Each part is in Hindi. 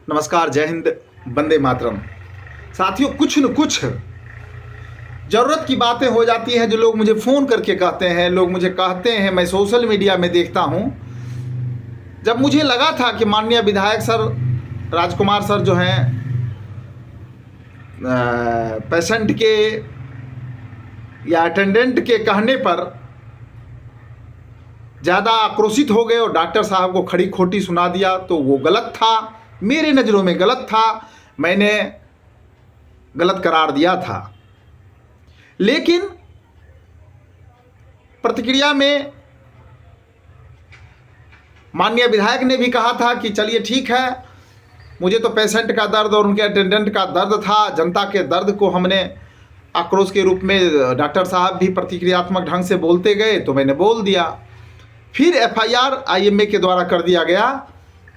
नमस्कार, जय हिंद, वंदे मातरम। साथियों, कुछ न कुछ ज़रूरत की बातें हो जाती हैं जो लोग मुझे फ़ोन करके कहते हैं, लोग मुझे कहते हैं, मैं सोशल मीडिया में देखता हूँ। जब मुझे लगा था कि माननीय विधायक सर राजकुमार सर जो हैं पेशेंट के या अटेंडेंट के कहने पर ज़्यादा आक्रोशित हो गए और डॉक्टर साहब को खड़ी खोटी सुना दिया, तो वो गलत था, मेरे नज़रों में गलत था, मैंने गलत करार दिया था। लेकिन प्रतिक्रिया में माननीय विधायक ने भी कहा था कि चलिए ठीक है, मुझे तो पेशेंट का दर्द और उनके अटेंडेंट का दर्द था, जनता के दर्द को हमने आक्रोश के रूप में, डॉक्टर साहब भी प्रतिक्रियात्मक ढंग से बोलते गए तो मैंने बोल दिया। फिर एफआईआर आईएमए के द्वारा कर दिया गया।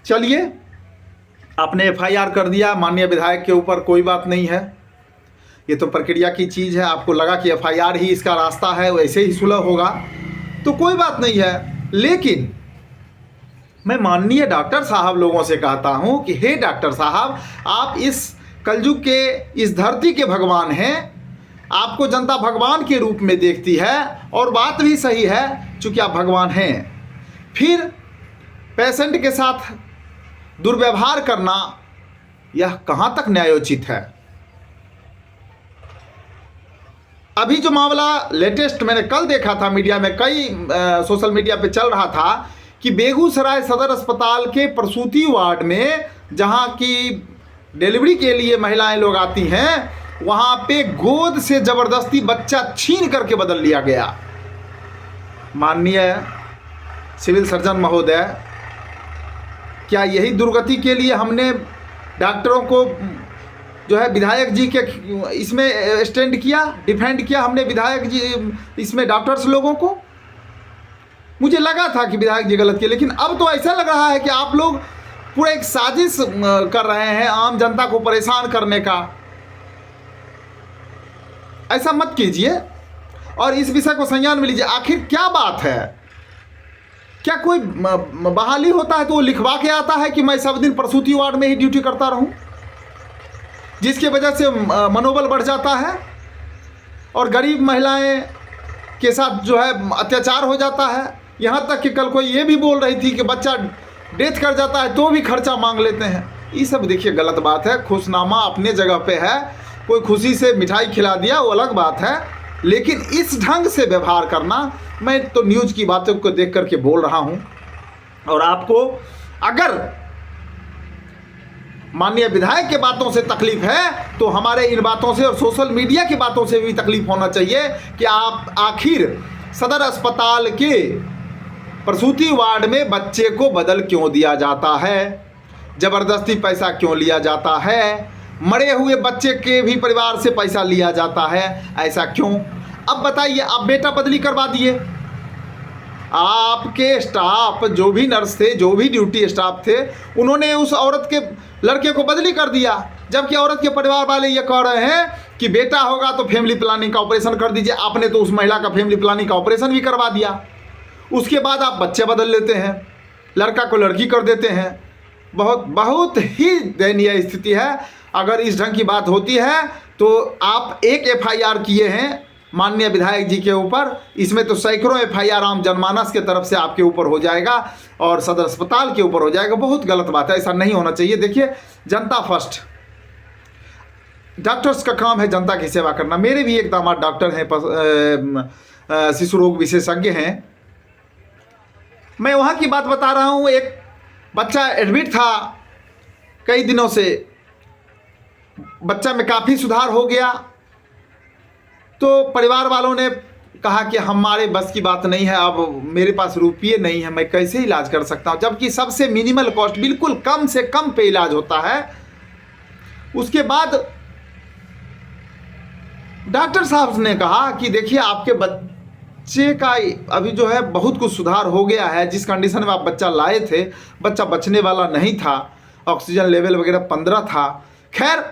चलिए, आपने एफआईआर कर दिया माननीय विधायक के ऊपर, कोई बात नहीं है, ये तो प्रक्रिया की चीज़ है। आपको लगा कि एफआईआर ही इसका रास्ता है, वैसे ही सुलह होगा, तो कोई बात नहीं है। लेकिन मैं माननीय डॉक्टर साहब लोगों से कहता हूं कि हे डॉक्टर साहब, आप इस कलयुग के, इस धरती के भगवान हैं, आपको जनता भगवान के रूप में देखती है और बात भी सही है, चूँकि आप भगवान हैं। फिर पेशेंट के साथ दुर्व्यवहार करना, यह कहाँ तक न्यायोचित है? अभी जो मामला लेटेस्ट मैंने कल देखा था मीडिया में, कई सोशल मीडिया पे चल रहा था कि बेगूसराय सदर अस्पताल के प्रसूति वार्ड में, जहाँ की डिलीवरी के लिए महिलाएं लोग आती हैं, वहाँ पे गोद से ज़बरदस्ती बच्चा छीन करके बदल लिया गया। माननीय सिविल सर्जन महोदय, क्या यही दुर्गति के लिए हमने डॉक्टरों को जो है विधायक जी के इसमें स्टैंड किया, डिफेंड किया हमने विधायक जी इसमें डॉक्टर्स लोगों को? मुझे लगा था कि विधायक जी गलत किए, लेकिन अब तो ऐसा लग रहा है कि आप लोग पूरा एक साजिश कर रहे हैं आम जनता को परेशान करने का। ऐसा मत कीजिए और इस विषय को संज्ञान में लीजिए। आखिर क्या बात है? क्या कोई बहाली होता है तो वो लिखवा के आता है कि मैं सब दिन प्रसूति वार्ड में ही ड्यूटी करता रहूं, जिसकी वजह से मनोबल बढ़ जाता है और गरीब महिलाएं के साथ जो है अत्याचार हो जाता है। यहाँ तक कि कल कोई ये भी बोल रही थी कि बच्चा डेथ कर जाता है तो भी खर्चा मांग लेते हैं। ये सब देखिए गलत बात है। खुशनामा अपने जगह पे है, कोई खुशी से मिठाई खिला दिया वो अलग बात है, लेकिन इस ढंग से व्यवहार करना, मैं तो न्यूज़ की बातों को देख करके बोल रहा हूँ। और आपको अगर माननीय विधायक के बातों से तकलीफ है तो हमारे इन बातों से और सोशल मीडिया की बातों से भी तकलीफ होना चाहिए कि आप आखिर सदर अस्पताल के प्रसूति वार्ड में बच्चे को बदल क्यों दिया जाता है, ज़बरदस्ती पैसा क्यों लिया जाता है, मरे हुए बच्चे के भी परिवार से पैसा लिया जाता है, ऐसा क्यों? अब बताइए, आप बेटा बदली करवा दिए, आपके स्टाफ जो भी नर्स थे, जो भी ड्यूटी स्टाफ थे, उन्होंने उस औरत के लड़के को बदली कर दिया, जबकि औरत के परिवार वाले ये कह रहे हैं कि बेटा होगा तो फैमिली प्लानिंग का ऑपरेशन कर दीजिए। आपने तो उस महिला का फैमिली प्लानिंग का ऑपरेशन भी करवा दिया, उसके बाद आप बच्चे बदल लेते हैं, लड़का को लड़की कर देते हैं। बहुत बहुत ही दयनीय स्थिति है। अगर इस ढंग की बात होती है तो आप एक एफआईआर किए हैं माननीय विधायक जी के ऊपर, इसमें तो सैकड़ों एफआईआर आम जनमानस के तरफ से आपके ऊपर हो जाएगा और सदर अस्पताल के ऊपर हो जाएगा। बहुत गलत बात है, ऐसा नहीं होना चाहिए। देखिए, जनता फर्स्ट, डॉक्टर्स का काम है जनता की सेवा करना। मेरे भी एक दामाद डॉक्टर हैं, शिशु रोग विशेषज्ञ हैं। मैं वहाँ की बात बता रहा हूँ। एक बच्चा एडमिट था कई दिनों से, बच्चा में काफ़ी सुधार हो गया, तो परिवार वालों ने कहा कि हमारे बस की बात नहीं है, अब मेरे पास रुपये नहीं है, मैं कैसे इलाज कर सकता हूँ, जबकि सबसे मिनिमल कॉस्ट, बिल्कुल कम से कम पे इलाज होता है। उसके बाद डॉक्टर साहब ने कहा कि देखिए, आपके बच्चे का अभी जो है बहुत कुछ सुधार हो गया है, जिस कंडीशन में आप बच्चा लाए थे, बच्चा बचने वाला नहीं था, ऑक्सीजन लेवल वगैरह 15 था। खैर,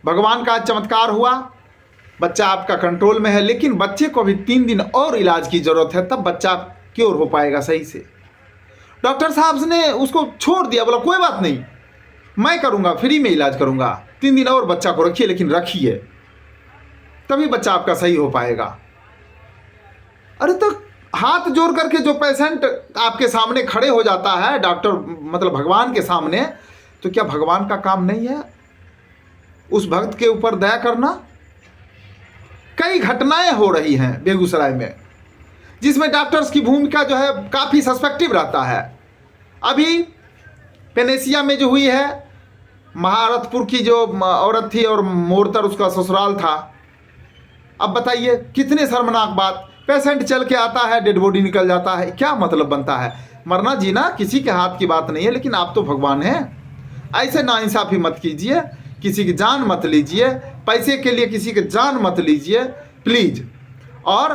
भगवान का चमत्कार हुआ, बच्चा आपका कंट्रोल में है, लेकिन बच्चे को अभी 3 दिन और इलाज की ज़रूरत है, तब बच्चा क्योर हो पाएगा सही से। डॉक्टर साहब ने उसको छोड़ दिया, बोला कोई बात नहीं, मैं करूँगा, फ्री में इलाज करूँगा, 3 दिन और बच्चा को रखिए, लेकिन रखिए, तभी बच्चा आपका सही हो पाएगा। अरे तो हाथ जोड़ करके जो पेशेंट आपके सामने खड़े हो जाता है, डॉक्टर मतलब भगवान के सामने, तो क्या भगवान का काम नहीं है उस भक्त के ऊपर दया करना? कई घटनाएं हो रही हैं बेगूसराय में जिसमें डॉक्टर्स की भूमिका जो है काफ़ी सस्पेक्टिव रहता है। अभी पेनेसिया में जो हुई है, महारथपुर की जो औरत थी और मोरतर उसका ससुराल था। अब बताइए कितनी शर्मनाक बात, पेशेंट चल के आता है, डेड बॉडी निकल जाता है, क्या मतलब बनता है? मरना जीना किसी के हाथ की बात नहीं है, लेकिन आप तो भगवान हैं। ऐसे नाइंसाफ़ी मत कीजिए, किसी की जान मत लीजिए, पैसे के लिए किसी की जान मत लीजिए प्लीज़। और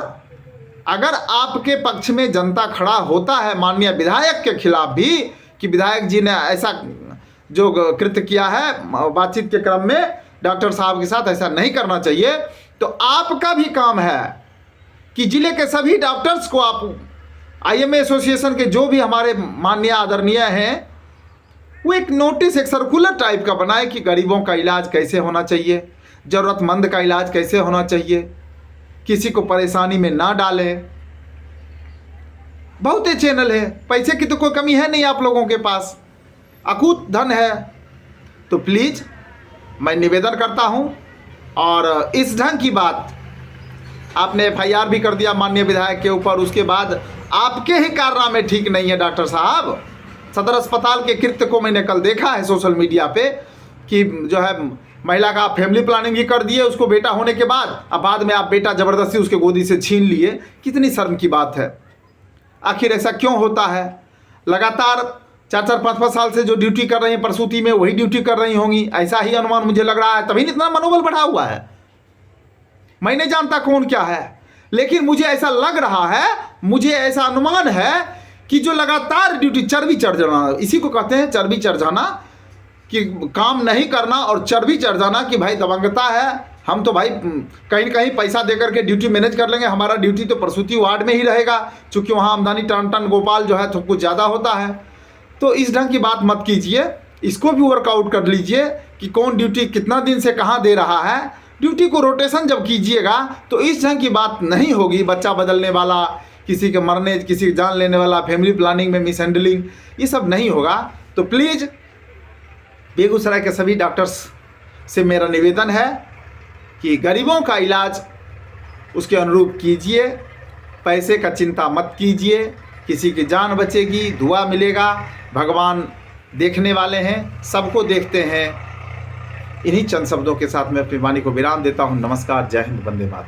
अगर आपके पक्ष में जनता खड़ा होता है माननीय विधायक के खिलाफ भी कि विधायक जी ने ऐसा जो कृत्य किया है बातचीत के क्रम में डॉक्टर साहब के साथ, ऐसा नहीं करना चाहिए, तो आपका भी काम है कि जिले के सभी डॉक्टर्स को आप आईएमए एसोसिएशन के जो भी हमारे माननीय आदरणीय हैं, वो एक नोटिस, एक सर्कुलर टाइप का बनाए कि गरीबों का इलाज कैसे होना चाहिए, ज़रूरतमंद का इलाज कैसे होना चाहिए, किसी को परेशानी में ना डालें। बहुत ही चैनल है, पैसे की तो कोई कमी है नहीं आप लोगों के पास, अकूत धन है। तो प्लीज़ मैं निवेदन करता हूं, और इस ढंग की बात आपने FIR भी कर दिया माननीय विधायक के ऊपर, उसके बाद आपके ही कारनामे ठीक नहीं है डॉक्टर साहब। सदर अस्पताल के कृत्य को मैंने कल देखा है सोशल मीडिया पे कि जो है महिला का आप फैमिली प्लानिंग भी कर दिए उसको बेटा होने के बाद, अब बाद में आप बेटा ज़बरदस्ती उसके गोदी से छीन लिए। कितनी शर्म की बात है। आखिर ऐसा क्यों होता है? लगातार 4-4, 5-5 साल से जो ड्यूटी कर रही हैं प्रसूति में, वही ड्यूटी कर रही होंगी, ऐसा ही अनुमान मुझे लग रहा है, तभी इतना मनोबल बढ़ा हुआ है। मैं नहीं जानता कौन क्या है, लेकिन मुझे ऐसा लग रहा है, मुझे ऐसा अनुमान है कि जो लगातार ड्यूटी, चर्बी चढ़ जाना, इसी को कहते हैं चर्बी चढ़ जाना, कि काम नहीं करना और चर्बी चढ़ जाना कि भाई दबंगता है, हम तो भाई कहीं न कहीं पैसा देकर के ड्यूटी मैनेज कर लेंगे, हमारा ड्यूटी तो प्रसूति वार्ड में ही रहेगा, चूँकि वहाँ आमदनी टन गोपाल जो है तो कुछ ज़्यादा होता है। तो इस ढंग की बात मत कीजिए, इसको भी वर्कआउट कर लीजिए कि कौन ड्यूटी कितना दिन से कहाँ दे रहा है। ड्यूटी को रोटेशन जब कीजिएगा तो इस ढंग की बात नहीं होगी, बच्चा बदलने वाला, किसी के मरने, किसी की जान लेने वाला, फैमिली प्लानिंग में मिस हैंडलिंग, ये सब नहीं होगा। तो प्लीज़ बेगूसराय के सभी डॉक्टर्स से मेरा निवेदन है कि गरीबों का इलाज उसके अनुरूप कीजिए, पैसे का चिंता मत कीजिए, किसी की जान बचेगी, दुआ मिलेगा, भगवान देखने वाले हैं, सबको देखते हैं। इन्हीं चंद शब्दों के साथ मैं अपनी वाणी को विराम देता हूँ। नमस्कार, जय हिंद, वंदे मातरम।